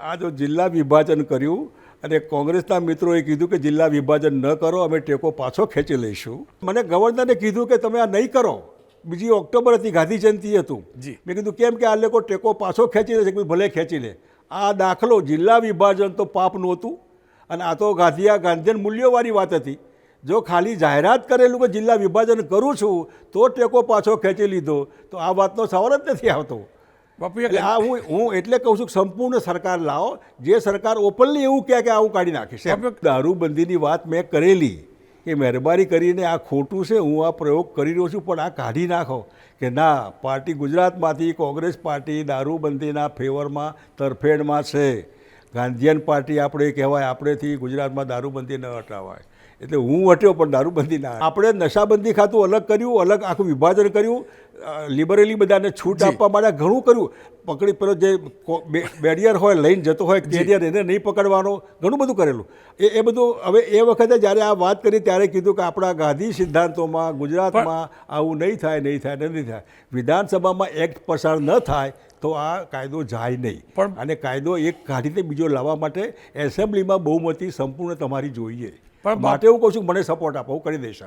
આ જો જિલ્લા વિભાજન કર્યું અને કોંગ્રેસના મિત્રોએ કીધું કે જિલ્લા વિભાજન ન કરો, અમે ટેકો પાછો ખેંચી લઈશું. મને ગવર્નરે કીધું કે તમે આ નહીં કરો. 2 ઓક્ટોબર હતી, ગાંધી જયંતિ હતું. મેં કીધું કેમ કે આ લોકો ટેકો પાછો ખેંચી લે છે. ભલે ખેંચી લે. આ દાખલો જિલ્લા વિભાજન તો પાપ નહોતું અને આ તો ગાંધીયન મૂલ્યોવાળી વાત હતી. જો ખાલી જાહેરાત કરેલું કે જિલ્લા વિભાજન કરું છું તો ટેકો પાછો ખેંચી લીધો તો આ વાતનો સવાલ જ નથી આવતો. એટલે આ હું એટલે કહું છું કે સંપૂર્ણ સરકાર લાવો. જે સરકાર ઓપનલી એવું કહે કે આવું કાઢી નાખીશ. દારૂબંધીની વાત મેં કરેલી કે મહેરબાની કરીને આ ખોટું છે, હું આ પ્રયોગ કરી રહ્યો છું, પણ આ કાઢી નાખો. કે ના, પાર્ટી ગુજરાતમાંથી કોંગ્રેસ પાર્ટી દારૂબંધીના ફેવરમાં તરફેણમાં છે. ગાંધીયન પાર્ટી આપણે કહેવાય, આપણેથી ગુજરાતમાં દારૂબંધી ન હટાવાય. એટલે હું હટ્યો પણ દારૂબંધી ના. આપણે નશાબંધી ખાતું અલગ કર્યું, અલગ આખું વિભાજન કર્યું, લિબરલી બધાને છૂટ આપવા માટે ઘણું કર્યું. પકડી પેલો જે બેરિયર હોય લઈને જતો હોય કેરિયર, એને નહીં પકડવાનો, ઘણું બધું કરેલું. એ બધું હવે એ વખતે જ્યારે આ વાત કરી ત્યારે કીધું કે આપણા ગાંધી સિદ્ધાંતોમાં ગુજરાતમાં આવું નહીં થાય, નહીં થાય, નહીં થાય. વિધાનસભામાં એક્ટ પસાર ન થાય તો આ કાયદો જાય નહીં. પણ અને કાયદો એક કાઢીને બીજો લાવવા માટે એસેમ્બલીમાં બહુમતી સંપૂર્ણ તમારી જોઈએ. પણ માટે હું કહું છું મને સપોર્ટ આપો, હું કરી દઈશ.